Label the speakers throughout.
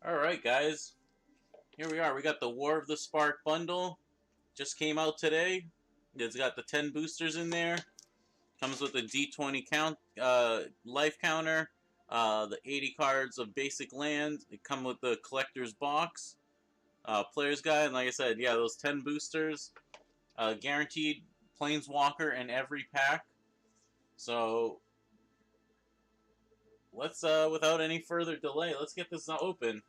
Speaker 1: Alright, guys. Here we are. We got the War of the Spark bundle. Just came out today. It's got the 10 boosters in there. Comes with a D20 life counter. The 80 cards of basic land. It comes with the collector's box. Player's guide. And like I said, yeah, those 10 boosters. Guaranteed Planeswalker in every pack. So, let's, without any further delay, let's get this open.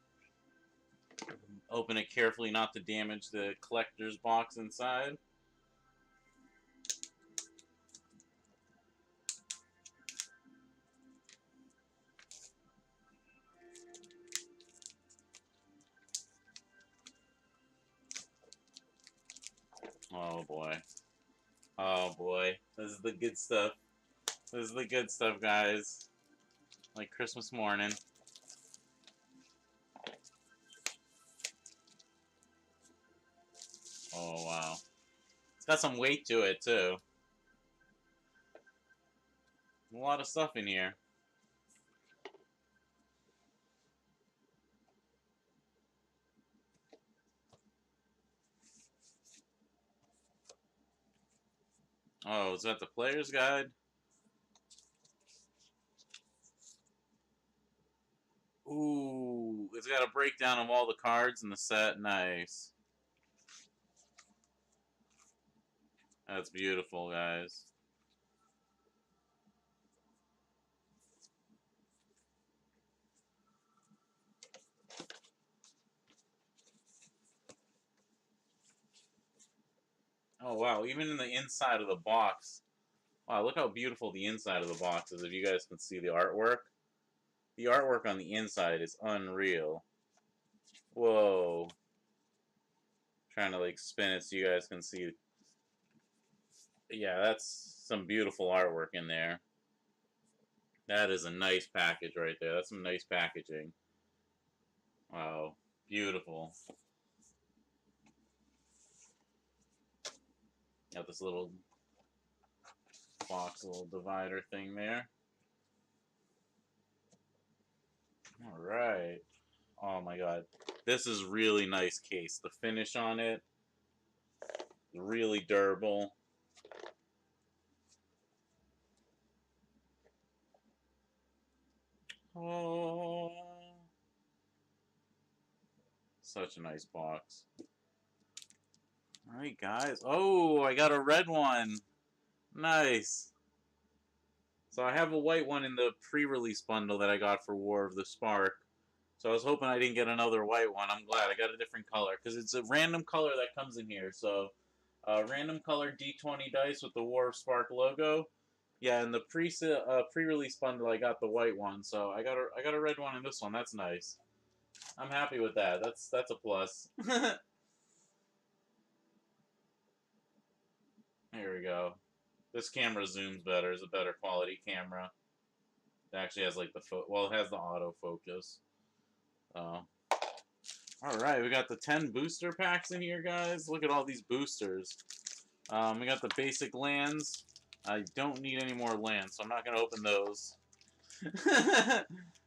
Speaker 1: Open it carefully not to damage the collector's box inside. Oh boy. Oh boy. This is the good stuff. This is the good stuff, guys. Like Christmas morning. Oh wow. It's got some weight to it too. A lot of stuff in here. Oh, is that the player's guide? Ooh, it's got a breakdown of all the cards in the set. Nice. That's beautiful, guys. Oh wow, even in the inside of the box. Wow, look how beautiful the inside of the box is, if you guys can see the artwork. The artwork on the inside is unreal. Whoa. Trying to like spin it so you guys can see. Yeah, that's some beautiful artwork in there. That is a nice package right there. That's some nice packaging. Wow. Beautiful. Got this little box, little divider thing there. Alright. Oh my god. This is really nice case. The finish on it, really durable. Oh, such a nice box. Alright, guys. Oh, I got a red one. Nice. So I have a white one in the pre-release bundle that I got for War of the Spark. So I was hoping I didn't get another white one. I'm glad I got a different color because it's a random color that comes in here. So random color D20 dice with the War of Spark logo. Yeah, in the pre-release bundle I got the white one. So I got a red one in this one. That's nice. I'm happy with that. That's a plus. Here we go. This camera zooms better. It's a better quality camera. It actually has like it has the autofocus. All right, we got the 10 booster packs in here, guys. Look at all these boosters. We got the basic lands. I don't need any more lands, so I'm not gonna open those.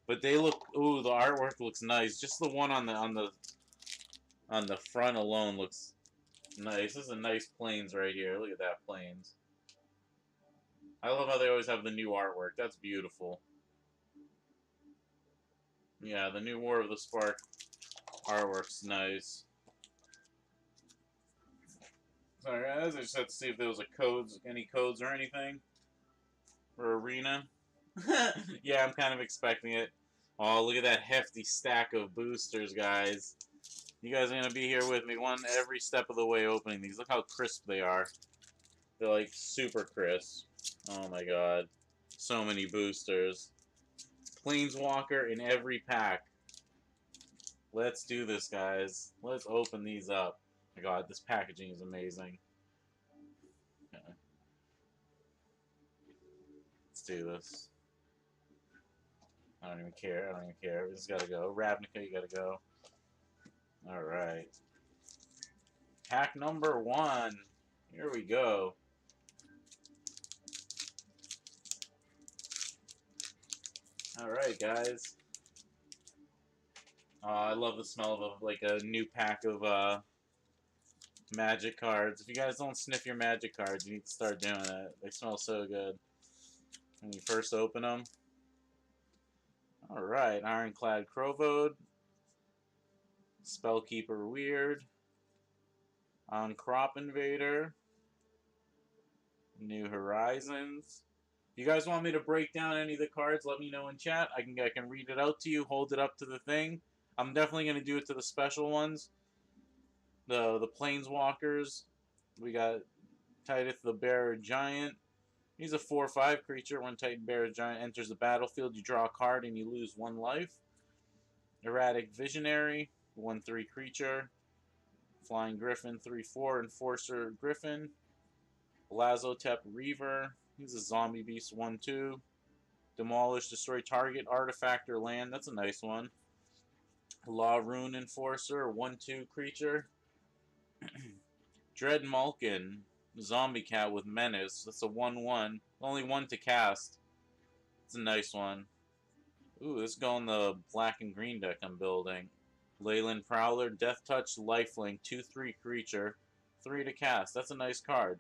Speaker 1: But they look. Ooh, the artwork looks nice. Just the one on the front alone looks nice. This is a nice plains right here. Look at that plains. I love how they always have the new artwork. That's beautiful. Yeah, the new War of the Spark artwork's nice. Sorry guys, I just had to see if there was any codes or anything for Arena. Yeah, I'm kind of expecting it. Oh, look at that hefty stack of boosters, guys. You guys are going to be here with me every step of the way opening these. Look how crisp they are. They're like super crisp. Oh my god. So many boosters. Planeswalker in every pack. Let's do this, guys. Let's open these up. Oh my god, this packaging is amazing. Okay. Let's do this. I don't even care. I don't even care. We just gotta go. Ravnica, you gotta go. Alright. Pack number 1. Here we go. Alright, guys. I love the smell of like a new pack of Magic cards. If you guys don't sniff your Magic cards, you need to start doing it. They smell so good when you first open them. Alright, Ironclad Crovode, Spellkeeper Weird, on Crop Invader, New Horizons. If you guys want me to break down any of the cards, let me know in chat. I can read it out to you, hold it up to the thing. I'm definitely going to do it to the special ones. The Planeswalkers. We got Titith the Bearer Giant. He's a 4/5 creature. When Titan Bearer Giant enters the battlefield, you draw a card and you lose 1 life. Erratic Visionary, 1/3 creature. Flying Griffin, 3/4 Enforcer Griffin. Lazotep Reaver. He's a zombie beast, 1/2. Demolish, destroy target artifact or land. That's a nice one. Law Rune Enforcer, 1/2 creature. Dread Malkin, zombie cat with menace. That's a 1/1. Only 1 to cast. It's a nice one. Ooh, this is going the black and green deck I'm building. Leyland Prowler, Death Touch, Lifelink, 2/3 creature, 3 to cast. That's a nice card.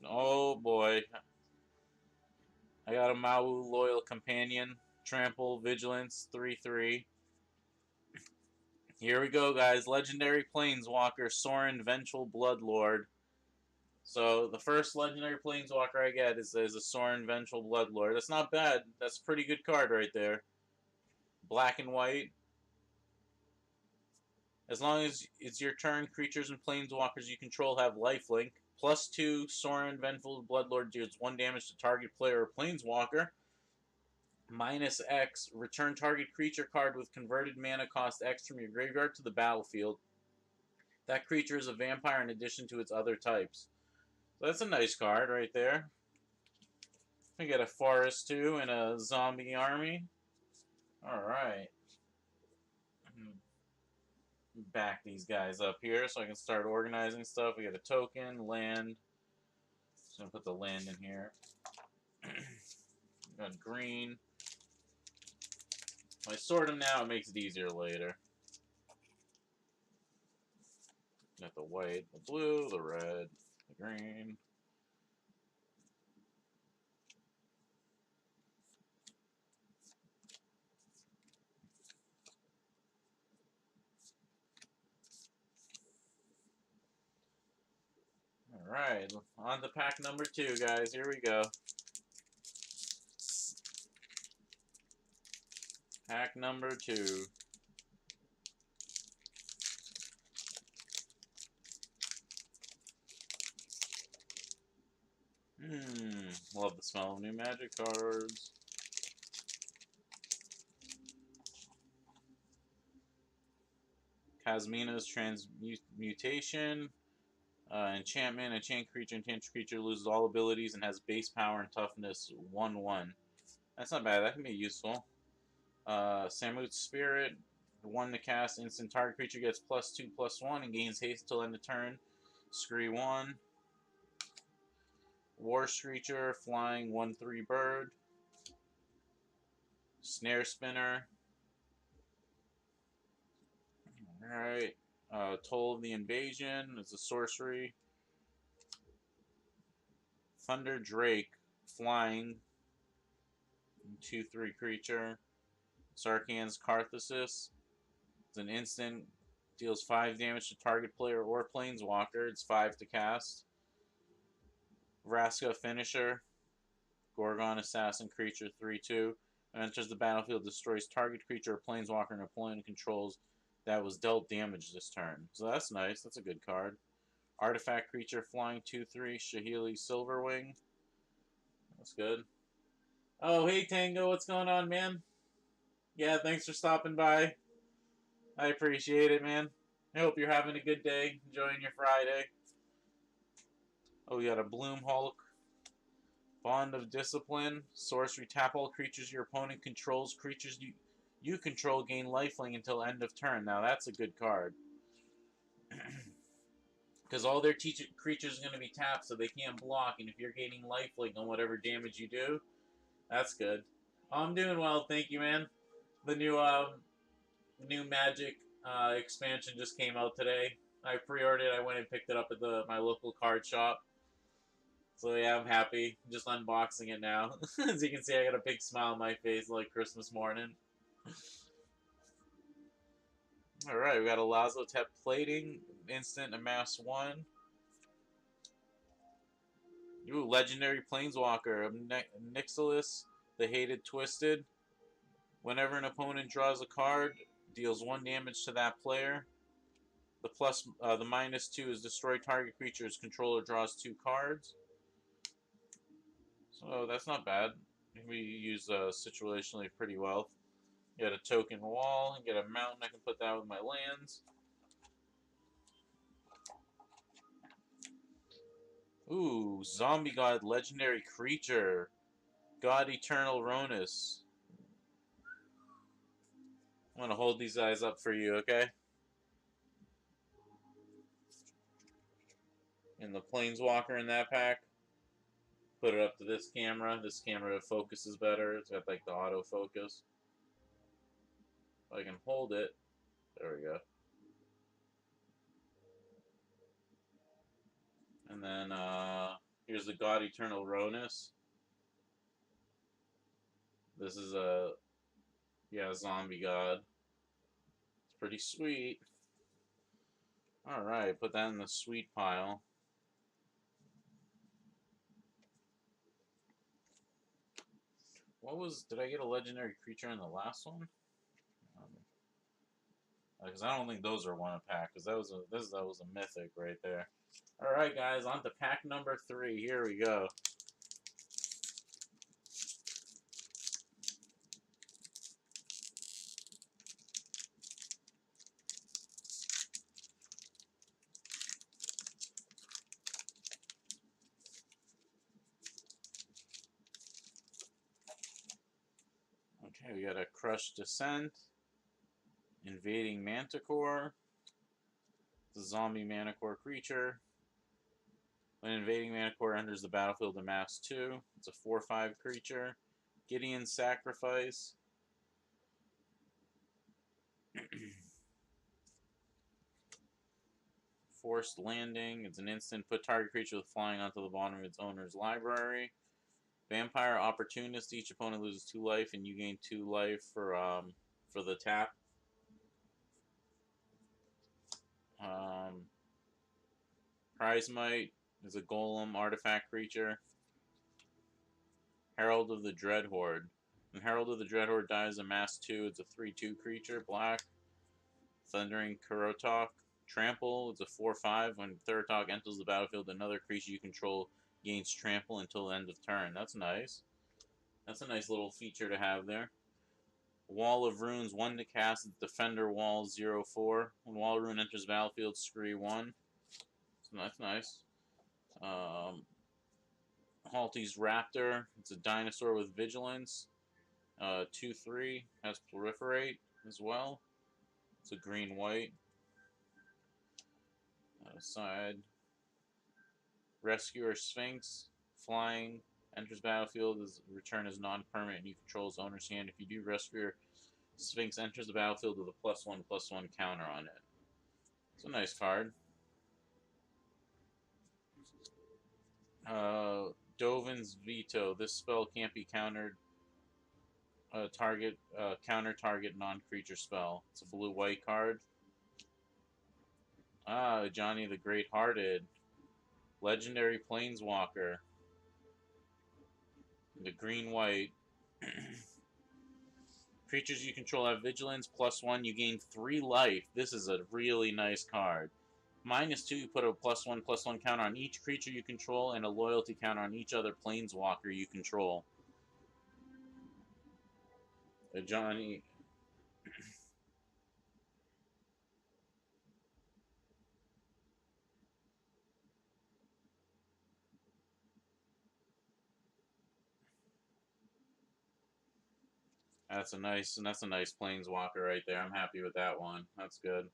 Speaker 1: Oh boy. I got a Mawu Loyal Companion, Trample, Vigilance, 3/3. Here we go, guys. Legendary Planeswalker, Sorin, Vengeful Bloodlord. So the first legendary Planeswalker I get is a Sorin, Vengeful Bloodlord. That's not bad. That's a pretty good card right there. Black and white. As long as it's your turn, creatures and planeswalkers you control have lifelink. +2, Sorin, Vengeful Bloodlord deals 1 damage to target player or planeswalker. -X, return target creature card with converted mana cost X from your graveyard to the battlefield. That creature is a vampire in addition to its other types. So that's a nice card right there. We get a forest too and a zombie army. Alright. Back these guys up here so I can start organizing stuff. We got a token, land. Just gonna put the land in here. Got green. When I sort them now, it makes it easier later. Got the white, the blue, the red, the green. Alright, on to pack number 2, guys. Here we go. Pack number 2. Love the smell of new Magic cards. Kazmina's Transmutation. Enchantment. Enchant creature. Enchant creature loses all abilities and has base power and toughness 1/1. That's not bad. That can be useful. Samut's Spirit. 1 to cast. Instant target creature gets +2/+1 and gains haste till end of turn. Scree 1. War Screecher. Flying 1/3 bird. Snare Spinner. Alright. Toll of the Invasion. It's a sorcery. Thunder Drake. Flying. 2/3 creature. Sarkhan's Karthus. It's an instant. Deals 5 damage to target player or planeswalker. It's 5 to cast. Vraska Finisher. Gorgon Assassin creature 3/2. Enters the battlefield, destroys target creature or planeswalker an opponent controls that was dealt damage this turn. So that's nice. That's a good card. Artifact creature flying 2/3. Shahili Silverwing. That's good. Oh, hey Tango, what's going on, man? Yeah, thanks for stopping by. I appreciate it, man. I hope you're having a good day, enjoying your Friday. Oh, we got a Bloom Hulk. Bond of Discipline. Sorcery, tap all creatures your opponent controls. Creatures you control gain lifelink until end of turn. Now that's a good card. Because all their creatures are going to be tapped so they can't block, and if you're gaining lifelink on whatever damage you do, that's good. I'm doing well, thank you, man. The new Magic expansion just came out today. I pre-ordered it. I went and picked it up at my local card shop. So yeah, I'm happy. Just unboxing it now. As you can see, I got a big smile on my face like Christmas morning. Alright, we got a Lazotep plating. Instant amass 1. Ooh, legendary Planeswalker of Nixilis, the Hated Twisted. Whenever an opponent draws a card, deals 1 damage to that player. The -2 is destroy target creature's controller draws 2 cards. So that's not bad. We use situationally pretty well. Get a token wall, get a mountain. I can put that with my lands. Ooh, Zombie God legendary creature. God Eternal Ronus. I'm gonna hold these guys up for you, okay? And the Planeswalker in that pack. Put it up to this camera. This camera focuses better. It's got like the autofocus. If I can hold it. There we go. And then here's the God Eternal Ronus. This is a zombie god. It's pretty sweet. Alright, put that in the sweet pile. Did I get a legendary creature in the last one? Because I don't think those are one a pack, because that was a mythic right there. Alright guys, on to pack number 3. Here we go. Okay, we got a Crushed Descent, Invading Manticore, the zombie Manticore creature. When Invading Manticore enters the battlefield, amass 2. It's a 4/5 creature. Gideon's Sacrifice. Forced Landing. It's an instant. Put target creature with flying onto the bottom of its owner's library. Vampire Opportunist. Each opponent loses 2 life, and you gain 2 life for the tap. Prizemite is a golem artifact creature. Herald of the Dreadhorde. When Herald of the Dreadhorde dies, amass 2. It's a 3/2 creature, black. Thundering Kurotok. Trample. It's a 4/5. When Kurotok enters the battlefield, another creature you control gains trample until the end of turn. That's nice. That's a nice little feature to have there. Wall of Runes, 1 to cast. Defender Wall 0/4. When Wall of Rune enters the battlefield, scree 1. So that's nice. Halty's Raptor. It's a dinosaur with vigilance. 2/3. Has proliferate as well. It's a green-white. Side. Rescuer Sphinx. Flying. Enters battlefield. Return as non-permanent and you control his owner's hand. If you do, Rescuer Sphinx enters the battlefield with a +1/+1 counter on it. It's a nice card. Dovin's Veto. This spell can't be countered. Counter target non-creature spell. It's a blue-white card. Johnny the Great-Hearted. Legendary Planeswalker. The green-white. Creatures you control have vigilance, +1. You gain 3 life. This is a really nice card. -2, you put a +1/+1 counter on each creature you control and a loyalty counter on each other Planeswalker you control. Johnny. That's a nice Planeswalker right there. I'm happy with that one. That's good.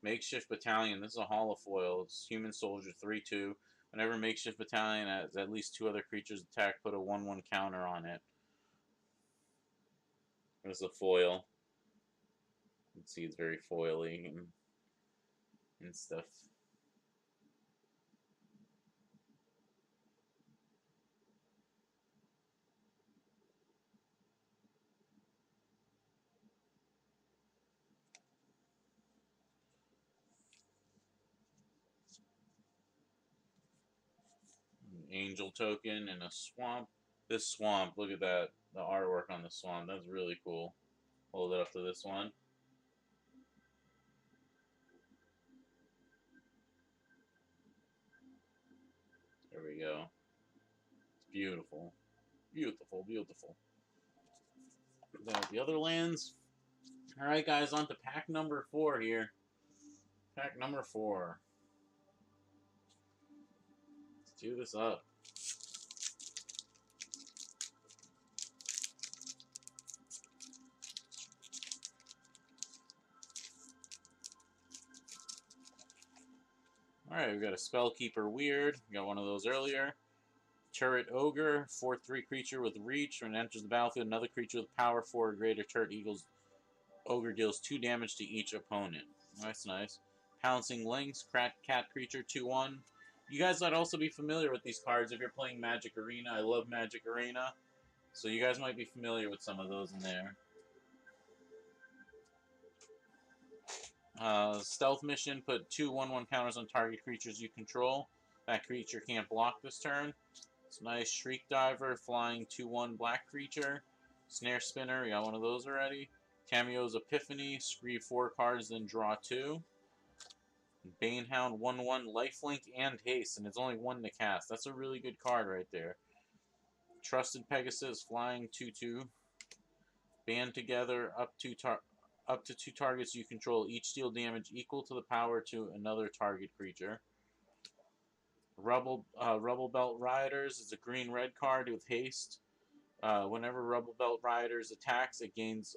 Speaker 1: Makeshift Battalion. This is a holofoil. It's Human Soldier 3/2. Whenever Makeshift Battalion has at least 2 other creatures attack, put a 1/1 counter on it. There's a foil. can see it's very foily and stuff. Angel token and a swamp. This swamp, look at that. The artwork on the swamp, that's really cool. Hold it up to this one. There we go. It's beautiful. Beautiful, beautiful. The other lands. Alright, guys, on to pack number 4 here. Pack number 4. Let's do this up. Alright, we've got a Spellkeeper Weird. We got one of those earlier. Turret Ogre, 4/3 creature with reach. When it enters the battlefield, another creature with power 4 or greater turret equals Ogre deals 2 damage to each opponent. That's nice. Pouncing Lynx, cat creature, 2/1. You guys might also be familiar with these cards if you're playing Magic Arena. I love Magic Arena. So you guys might be familiar with some of those in there. Stealth Mission, put 2 1/1 counters on target creatures you control. That creature can't block this turn. It's nice. Shriek Diver, flying 2/1 black creature. Snare Spinner, we got one of those already. Tamiyo's Epiphany, screeve 4 cards, then draw 2. Banehound, 1/1 lifelink and haste, and it's only 1 to cast. That's a really good card right there. Trusted Pegasus, flying 2/2. Band together, up to 2 targets you control each deal damage equal to the power to another target creature. Rubble Belt Riders is a green-red card with haste. Whenever Rubble Belt Riders attacks, it gains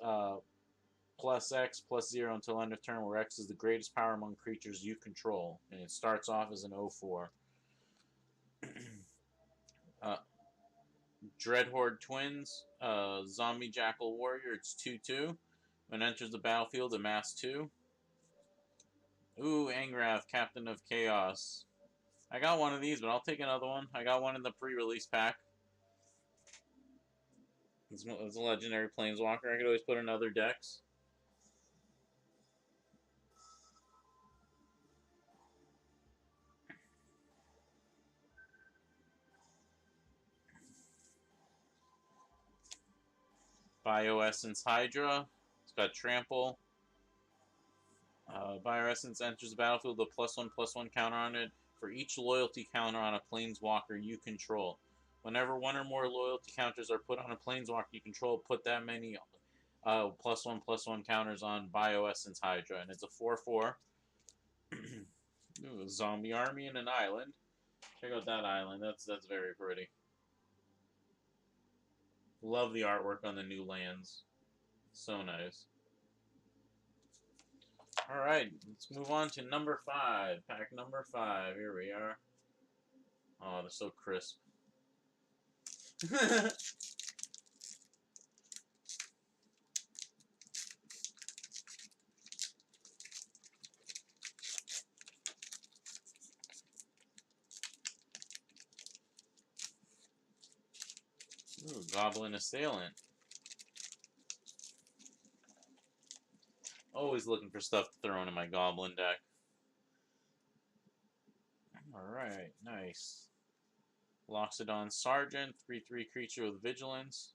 Speaker 1: plus X, plus 0 until end of turn, where X is the greatest power among creatures you control. And it starts off as an 0/4. Dreadhorde Twins, Zombie Jackal Warrior, it's 2/2. When it enters the battlefield, amass 2. Ooh, Angrath, Captain of Chaos. I got one of these, but I'll take another one. I got one in the pre-release pack. It's a legendary Planeswalker. I could always put in other decks. Bioessence Hydra. It's got Trample. Bioessence enters the battlefield with a +1/+1 counter on it for each loyalty counter on a Planeswalker you control. Whenever 1 or more loyalty counters are put on a Planeswalker you control, put that many +1/+1 counters on Bioessence Hydra. And it's a 4/4. Ooh, a zombie army and an island. Check out that island. That's very pretty. Love the artwork on the new lands. So nice. Alright, let's move on to number 5. Pack number 5. Here we are. Oh, they're so crisp. Ooh, Goblin Assailant. Always looking for stuff to throw into my Goblin deck. Alright, nice. Loxodon Sergeant, 3/3 creature with Vigilance.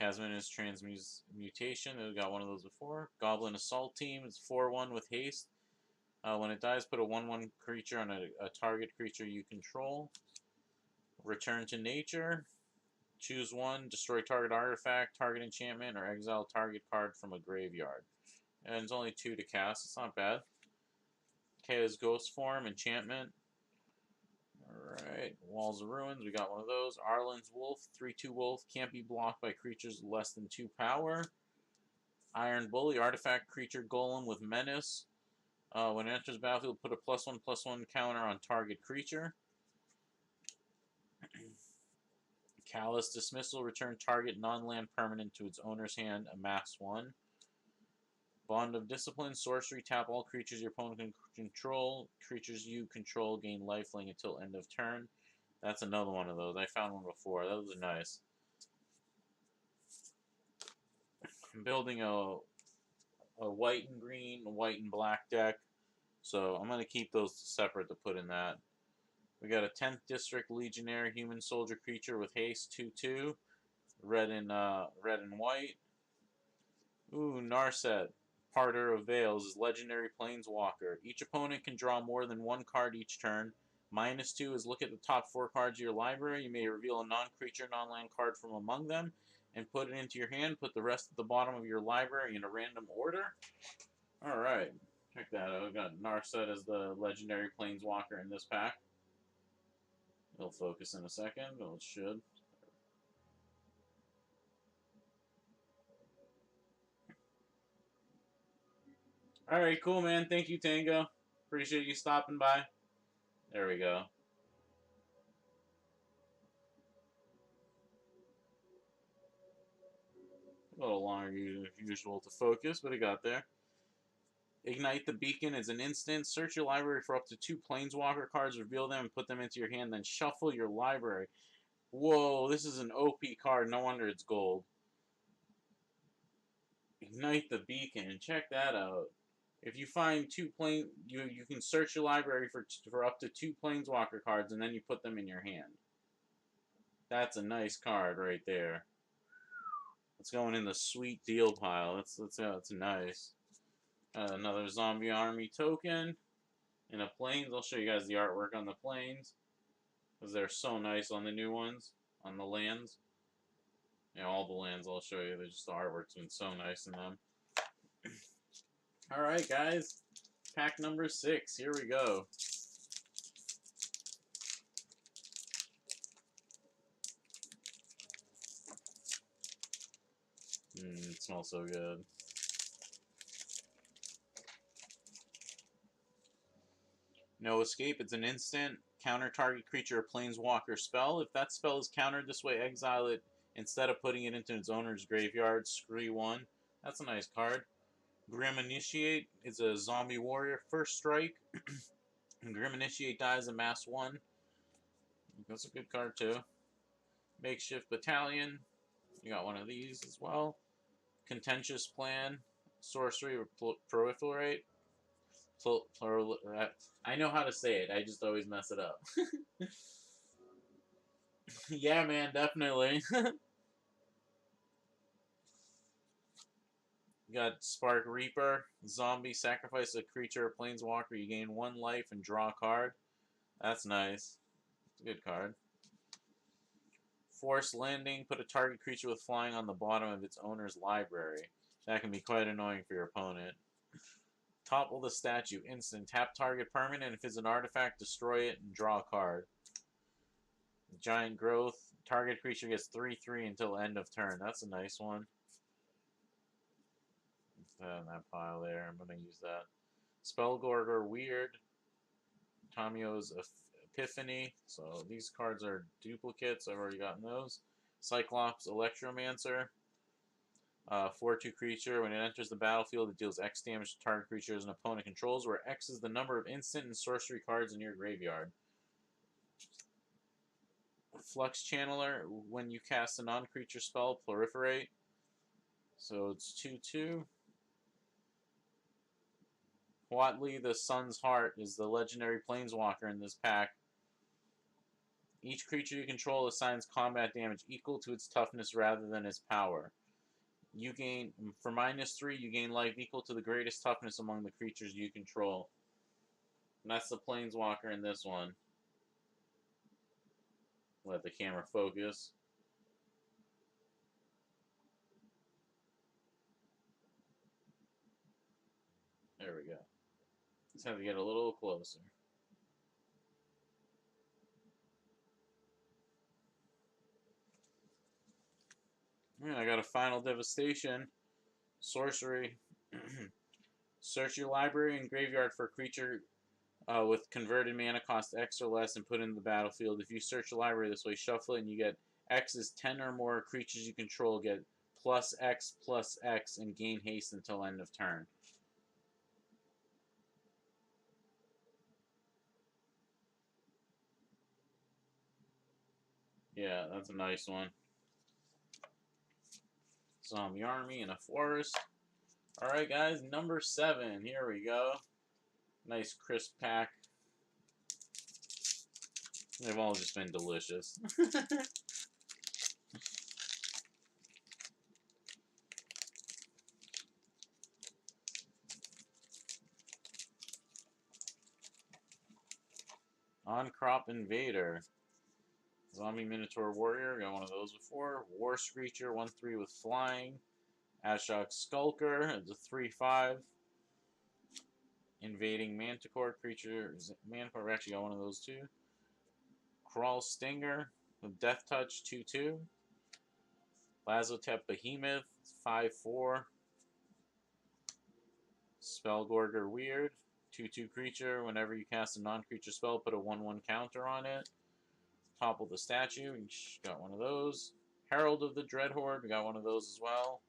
Speaker 1: Casmina's Transmutation, we got one of those before. Goblin Assault Team, it's 4/1 with haste. When it dies, put a 1/1 creature on a target creature you control. Return to Nature. Choose 1, destroy target artifact, target enchantment, or exile target card from a graveyard. And it's only 2 to cast, it's not bad. Chaos Ghost Form, enchantment. Alright, Walls of Ruins, we got one of those. Arlen's Wolf, 3/2 Wolf, can't be blocked by creatures less than 2 power. Iron Bully, artifact creature golem with menace. When it enters the battlefield, put a +1/+1 counter on target creature. Callous Dismissal, return target non-land permanent to its owner's hand, amass 1. Bond of Discipline, sorcery, tap all creatures your opponent can control. Creatures you control gain lifelink until end of turn. That's another one of those. I found one before. Those are nice. I'm building a white and green, a white and black deck. So I'm going to keep those separate to put in that. We got a 10th District Legionnaire human soldier creature with haste 2/2. Red and white. Ooh, Narset. Parter of Veils is legendary planeswalker. Each opponent can draw more than one card each turn. -2 is look at the top 4 cards of your library. You may reveal a non-creature, non-land card from among them and put it into your hand. Put the rest at the bottom of your library in a random order. Alright, check that out. We've got Narset as the legendary planeswalker in this pack. It'll focus in a second. Well, it should. Alright, cool, man. Thank you, Tango. Appreciate you stopping by. There we go. A little longer than usual to focus, but it got there. Ignite the Beacon is an instant. Search your library for up to 2 Planeswalker cards, reveal them, and put them into your hand, then shuffle your library. Whoa, this is an OP card. No wonder it's gold. Ignite the Beacon. Check that out. If you find 2 you can search your library for up to 2 Planeswalker cards, and then you put them in your hand. That's a nice card right there. It's going in the sweet deal pile. That's nice. Another zombie army token in a plains. I'll show you guys the artwork on the plains because they're so nice on the new ones, on the lands. Yeah, all the lands I'll show you. The artwork's been so nice in them. All right, guys. Pack number 6. Here we go. It smells so good. No Escape. It's an instant. Counter target creature or planeswalker spell. If that spell is countered this way, exile it instead of putting it into its owner's graveyard. Scree 1. That's a nice card. Grim Initiate is a zombie warrior. First strike. Grim Initiate dies a mass 1. That's a good card too. Makeshift Battalion. You got one of these as well. Contentious Plan. Sorcery or Proliferate. I know how to say it. I just always mess it up. Yeah, man, definitely. You got Spark Reaper. Zombie. Sacrifice a creature or planeswalker. You gain 1 life and draw a card. That's nice. It's a good card. Forced Landing. Put a target creature with flying on the bottom of its owner's library. That can be quite annoying for your opponent. Topple the statue. Instant. Tap target permanent. If it's an artifact, destroy it and draw a card. Giant Growth. Target creature gets 3/3 until end of turn. That's a nice one. Put that in that pile there. I'm going to use that. Spellgorger Weird. Tamio's Epiphany. So these cards are duplicates. I've already gotten those. Cyclops Electromancer. 4/2 creature. When it enters the battlefield, it deals X damage to target creatures an opponent controls, where X is the number of instant and sorcery cards in your graveyard. Flux Channeler. When you cast a non-creature spell, proliferate. So it's 2/2. Huatli the Sun's Heart is the legendary planeswalker in this pack. Each creature you control assigns combat damage equal to its toughness rather than its power. You gain, for -3, you gain life equal to the greatest toughness among the creatures you control. And that's the planeswalker in this one. Let the camera focus. There we go. Just have to get a little closer. Yeah, I got a Final Devastation. Sorcery. Search your library and graveyard for a creature with converted mana cost X or less and put it in the battlefield. If you search your library this way, shuffle it and you get X is 10 or more creatures you control get +X/+X and gain haste until end of turn. Yeah, that's a nice one. Zombie army in a forest. Alright, guys, number 7. Here we go. Nice crisp pack. They've all just been delicious. On-Crop Invader. Zombie Minotaur Warrior, got one of those before. War Screecher, 1/3 with flying. Ashok Skulker, it's a 3/5. Invading Manticore creature. Manticore, actually got one of those too. Crawl Stinger with Death Touch, 2/2. Lazotep Behemoth, 5/4. Spellgorger Weird, 2/2 creature. Whenever you cast a non-creature spell, put a 1/1 counter on it. Topple the statue, we got one of those. Herald of the Dreadhorde, we got one of those as well.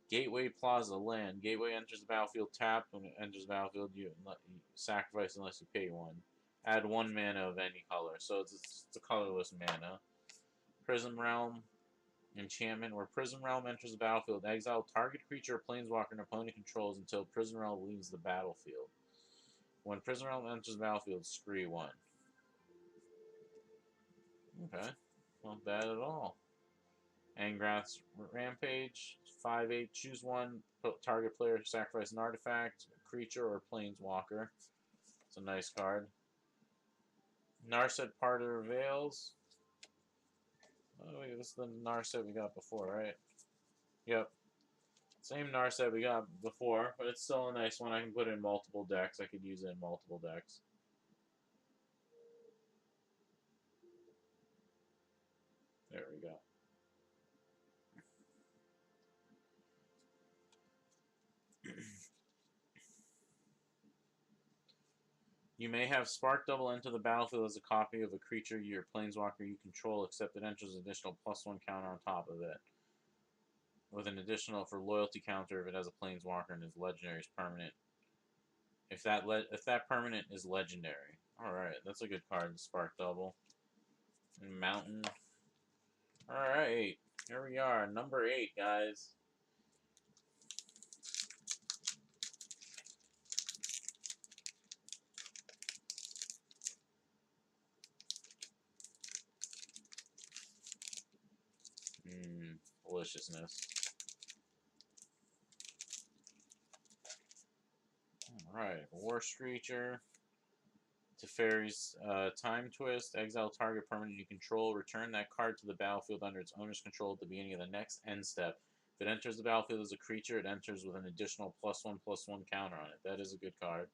Speaker 1: Gateway Plaza land. Gateway enters the battlefield tapped. When it enters the battlefield, you sacrifice unless you pay 1. Add 1 mana of any color, so it's a colorless mana. Prism Realm. Enchantment, where Prism Realm enters the battlefield, exile target creature or planeswalker an opponent controls until Prism Realm leaves the battlefield. When Prism Realm enters the battlefield, scree 1. Okay, not bad at all. Angrath's Rampage, 5/8, choose 1, target player sacrifice an artifact, creature, or planeswalker. It's a nice card. Narset Parter Veils. Oh, wait, this is the Narset we got before, right? Yep. Same Narset we got before, but it's still a nice one. I can put it in multiple decks. I could use it in multiple decks. There we go. You may have Spark Double enter the battlefield as a copy of a creature your planeswalker you control, except it enters an additional +1 counter on top of it. With an additional for loyalty counter if it has a planeswalker and is legendary is permanent. If that permanent is legendary. Alright, that's a good card, Spark Double. And Mountain. Alright, here we are, number 8, guys. Deliciousness. Alright, War Screecher. Teferi's Time Twist. Exile target permanent you control. Return that card to the battlefield under its owner's control at the beginning of the next end step. If it enters the battlefield as a creature, it enters with an additional +1/+1 counter on it. That is a good card.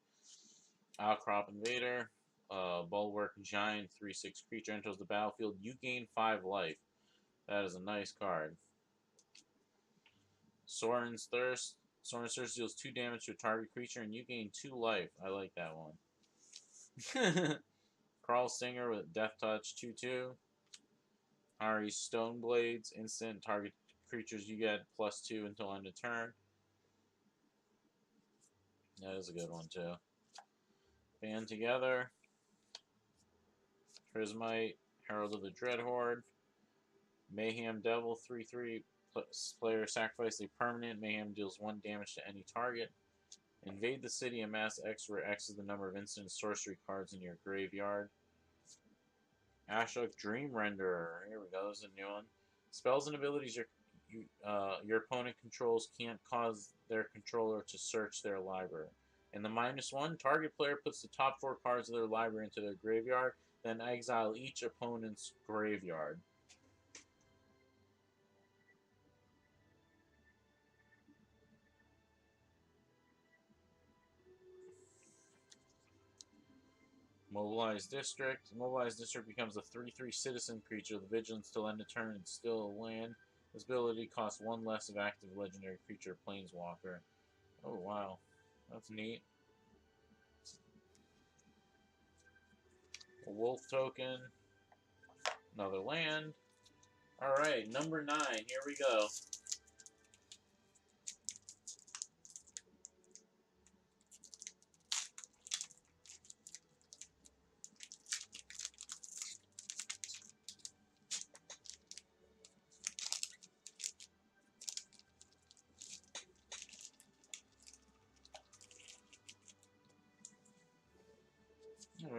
Speaker 1: Outcrop Invader. Bulwark Giant, 3/6 creature enters the battlefield. You gain 5 life. That is a nice card. Sorin's Thirst. Sorin's Thirst deals 2 damage to a target creature, and you gain 2 life. I like that one. Crawl Stinger with Death Touch, 2/2. Ari Stoneblades. Instant target creatures you get +2 until end of turn. That is a good one, too. Band Together. Prismite. Herald of the Dreadhorde. Mayhem Devil, 3/3. Player sacrifice a permanent. Mayhem deals 1 damage to any target. Invade the city, amass X, where X is the number of instant sorcery cards in your graveyard. Ashok Dream Renderer. Here we go. This is a new one. Spells and abilities your opponent controls can't cause their controller to search their library. In the -1, target player puts the top 4 cards of their library into their graveyard, then exile each opponent's graveyard. Mobilized District. Mobilized District becomes a 3/3 citizen creature with vigilance till end of turn and still land. This ability costs 1 less of active legendary creature planeswalker. Oh wow, that's neat. A wolf token. Another land. Alright, number 9. Here we go.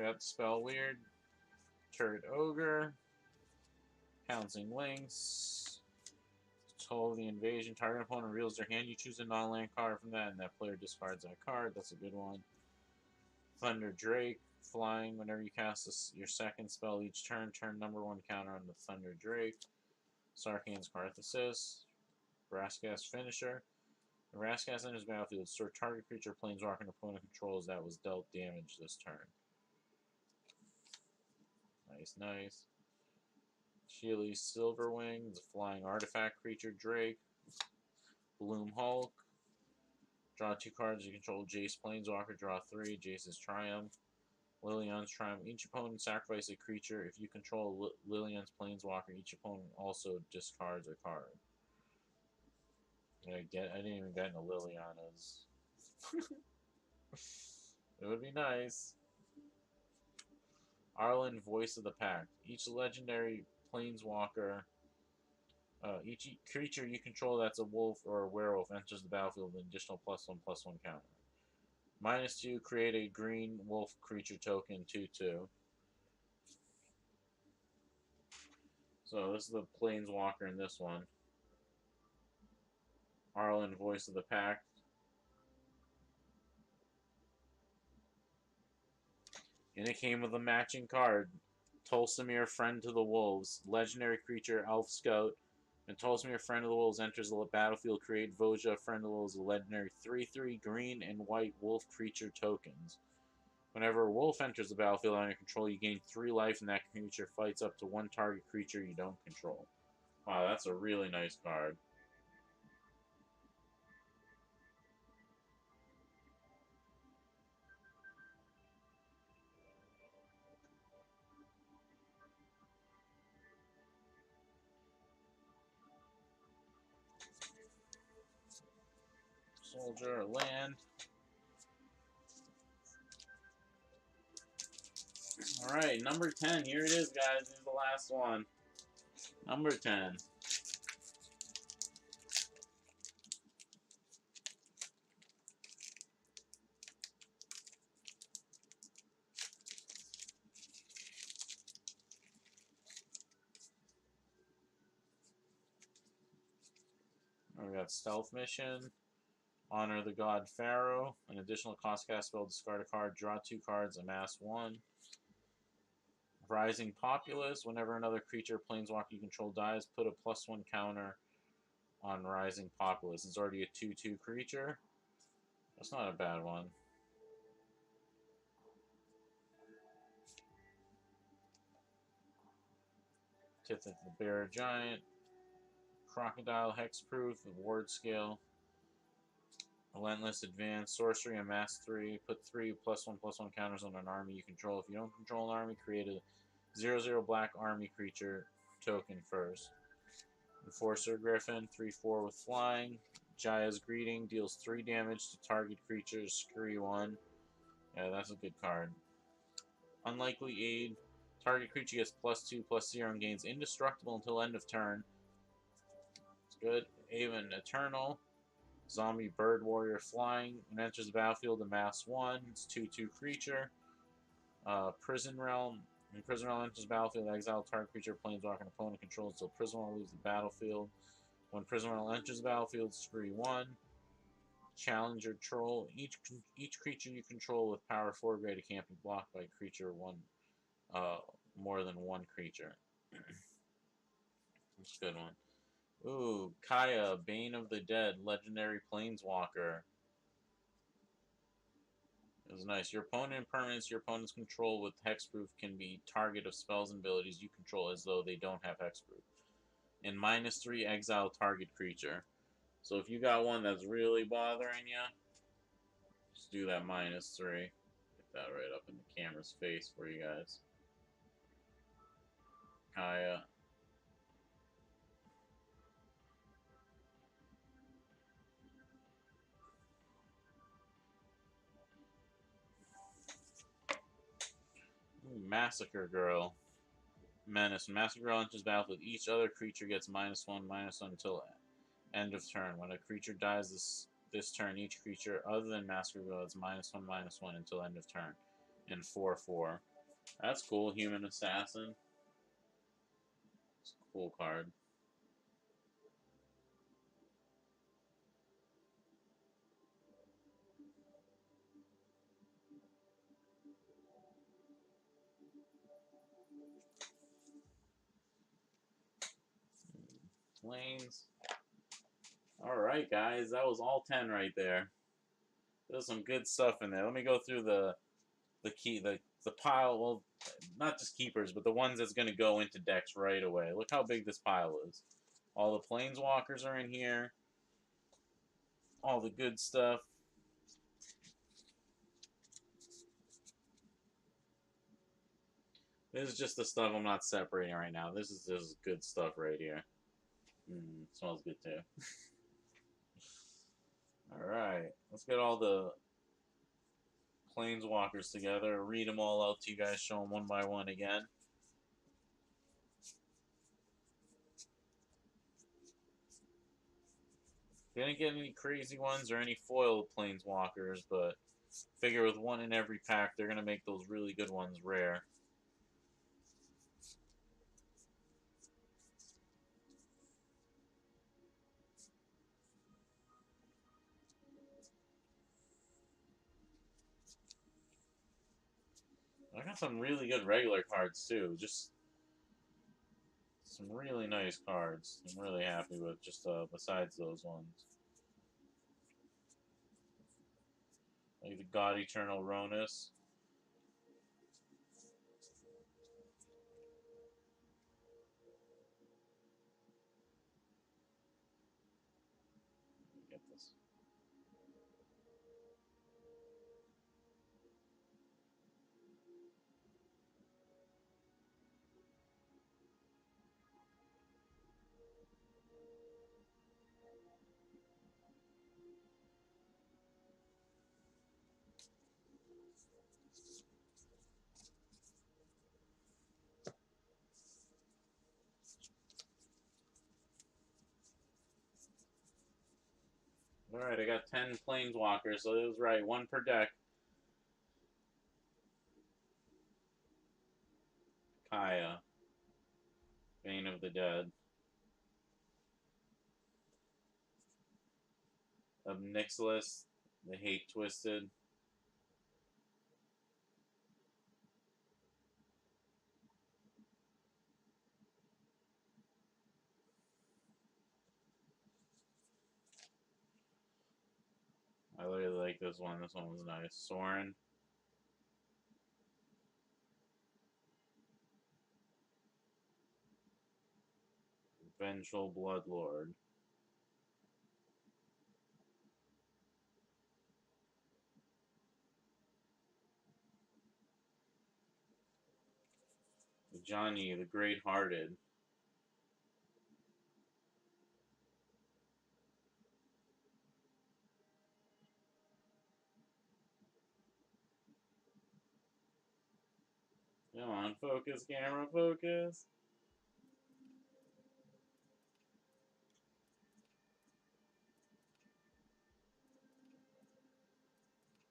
Speaker 1: got the spell weird. Turret Ogre. Pouncing Lynx. Toll the invasion. Target opponent reveals their hand. You choose a non-land card from that, and that player discards that card. That's a good one. Thunder Drake. Flying. Whenever you cast your second spell each turn, turn number 1 counter on the Thunder Drake. Sarkhan's Karthus. Vraska's Finisher. The Vraska's enters the battlefield. Store target creature, planeswalker, and opponent controls that was dealt damage this turn. Nice, nice. Sheely Silverwing, the flying artifact creature Drake. Bloom Hulk. Draw 2 cards. You control Jace Planeswalker. Draw 3. Jace's Triumph. Lilian's Triumph. Each opponent sacrifices a creature. If you control Lilian's Planeswalker, each opponent also discards a card. I didn't even get into Liliana's. It would be nice. Arlen, Voice of the Pack. Each legendary planeswalker, each creature you control that's a wolf or a werewolf enters the battlefield with an additional +1/+1 counter. -2, create a green wolf creature token, 2/2. So this is the planeswalker in this one. Arlen, Voice of the Pack. And it came with a matching card. Tolsimir, Friend to the Wolves. Legendary creature, Elf Scout. When Tolsimir, Friend of the Wolves, enters the battlefield, create Voja, Friend of the Wolves, a legendary 3/3 green and white wolf creature tokens. Whenever a wolf enters the battlefield under your control, you gain 3 life, and that creature fights up to 1 target creature you don't control. Wow, that's a really nice card. Soldier, land. Alright, number 10. Here it is, guys. This is the last one. Number 10. We got Stealth Mission. Honor the God Pharaoh. An additional cost cast spell, discard a card, draw 2 cards, amass 1. Rising Populace. Whenever another creature, planeswalker you control dies, put a +1 counter on Rising Populace. It's already a 2/2 creature. That's not a bad one. Tith the Bear Giant. Crocodile, Hexproof, Ward Scale. Relentless Advance, Sorcery, amass 3. Put 3 +1/+1 counters on an army you control. If you don't control an army, create a 0/0 black army creature token first. Enforcer Griffin, 3/4 with flying. Jaya's Greeting, deals 3 damage to target creatures, scurry 1. Yeah, that's a good card. Unlikely Aid, target creature gets +2/+0 and gains indestructible until end of turn. It's good. Haven Eternal. Zombie Bird Warrior flying. When it enters the battlefield, amass 1. It's 2/2 creature. Prison Realm. When Prison Realm enters the battlefield, exile target creature, planeswalker, and opponent controls until Prison Realm leaves the battlefield. When Prison Realm enters the battlefield, scree 1. Challenger Troll. Each creature you control with power 4 greater can't be blocked by creature more than 1 creature. That's a good one. Ooh, Kaya, Bane of the Dead, legendary planeswalker. It was nice. Your opponent permanents your opponent's control with hexproof can be target of spells and abilities you control as though they don't have hexproof. And -3, exile target creature. So if you got one that's really bothering you, just do that -3. Get that right up in the camera's face for you guys. Kaya. Ooh, Massacre Girl. Menace. Massacre Girl enters battlefield. Each other creature gets -1/-1 until end of turn. When a creature dies this turn, each creature other than Massacre Girl gets -1/-1 until end of turn. And 4/4. That's cool, Human Assassin. It's a cool card. Planes. Alright, guys, that was all 10 right there. There's some good stuff in there. Let me go through the pile. Well, not just keepers, but the ones that's going to go into decks right away. Look how big this pile is. All the planeswalkers are in here. All the good stuff. This is just the stuff I'm not separating right now. This is good stuff right here. Smells good too. Alright, let's get all the planeswalkers together, read them all out to you guys, show them one by one again. Didn't get any crazy ones or any foil planeswalkers, but figure with one in every pack, they're going to make those really good ones rare. I got some really good regular cards too. Just some really nice cards. I'm really happy with just besides those ones. Like the God Eternal Ronus. Get this. Alright, I got 10 planeswalkers, so it was right, one per deck. Kaya. Bane of the Dead. Of Nixilis, the Hate Twisted. I really like this one. This one was nice. Sorin. Vengeful Bloodlord. Johnny, the Great-Hearted. Come on, focus, camera, focus.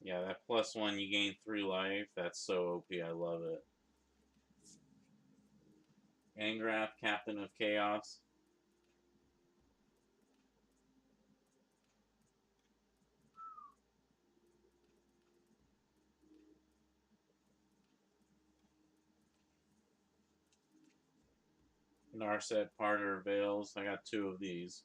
Speaker 1: Yeah, that +1, you gain 3 life. That's so OP, I love it. Angrath, Captain of Chaos. Narset, Parter, Veils. I got 2 of these.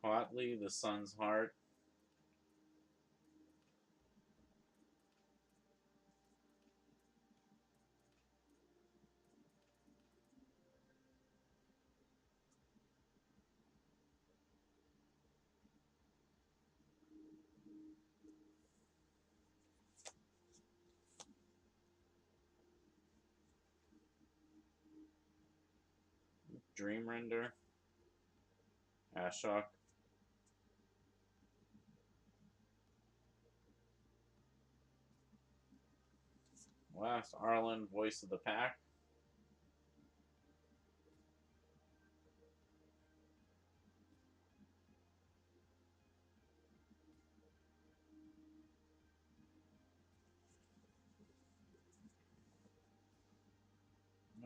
Speaker 1: Quatley, the Sun's Heart. Dreamrender. Ashok. Last Arlen, Voice of the Pack.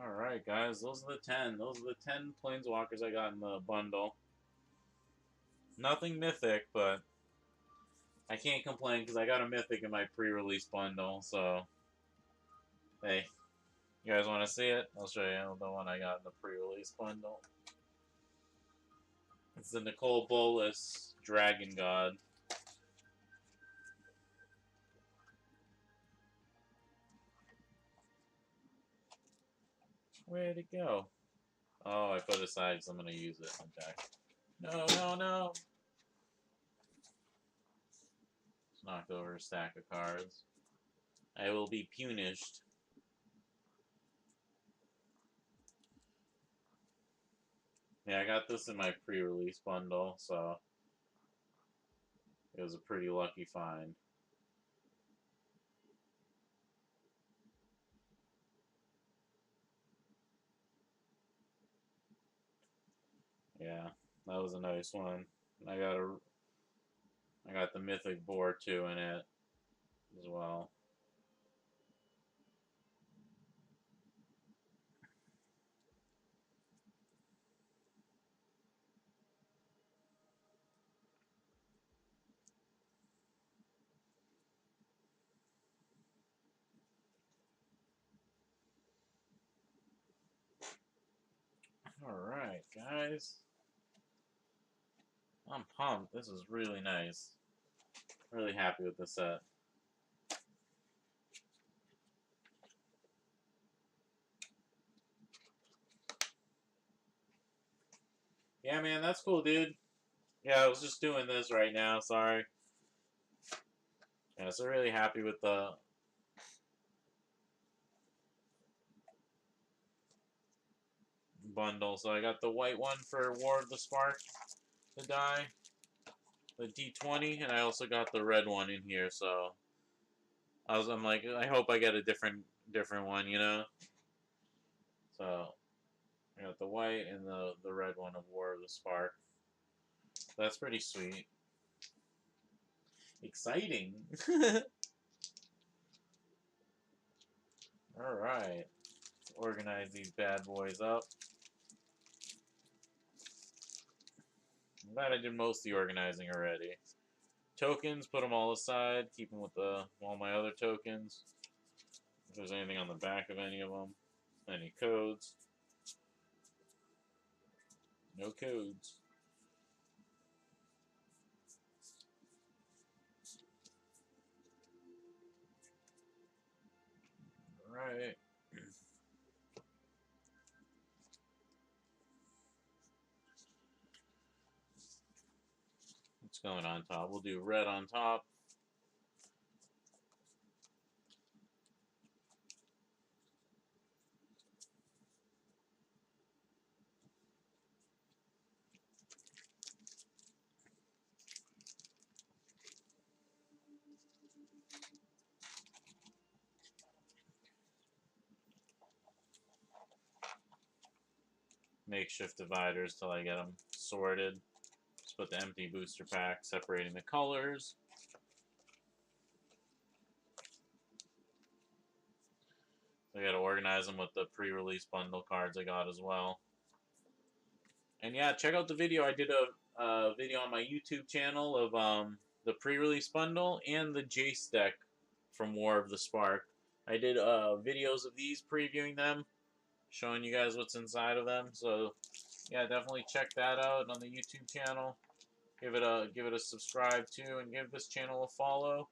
Speaker 1: Alright, guys, those are the 10. Those are the 10 Planeswalkers I got in the bundle. Nothing mythic, but I can't complain because I got a mythic in my pre-release bundle, so hey, you guys want to see it? I'll show you the one I got in the pre-release bundle. It's the Nicol Bolas Dragon God. Where'd it go? Oh, I put it aside because I'm going to use it in the deck. No, no, no! Just knocked over a stack of cards. I will be punished. Yeah, I got this in my pre-release bundle, so it was a pretty lucky find. Yeah, that was a nice one. I got the Mythic Boar too in it as well. Alright, guys. I'm pumped. This is really nice. Really happy with the set. Yeah, man, that's cool, dude. Yeah, I was just doing this right now, sorry. Yeah, so really happy with the bundle. So I got the white one for War of the Spark to die, the D20, and I also got the red one in here, so I'm like, I hope I get a different one, you know? So I got the white and the red one of War of the Spark. That's pretty sweet. Exciting. Alright. Organize these bad boys up. I'm glad I did most of the organizing already. Tokens, put them all aside. Keep them with all my other tokens. If there's anything on the back of any of them. Any codes. No codes. Alright. What's going on top? We'll do red on top. Makeshift dividers till I get them sorted. Just put the empty booster pack, separating the colors. I gotta organize them with the pre-release bundle cards I got as well. And yeah, check out the video. I did a video on my YouTube channel of the pre-release bundle and the Jace deck from War of the Spark. I did videos of these, previewing them, showing you guys what's inside of them. So yeah, definitely check that out on the YouTube channel. Give it a subscribe to, and give this channel a follow.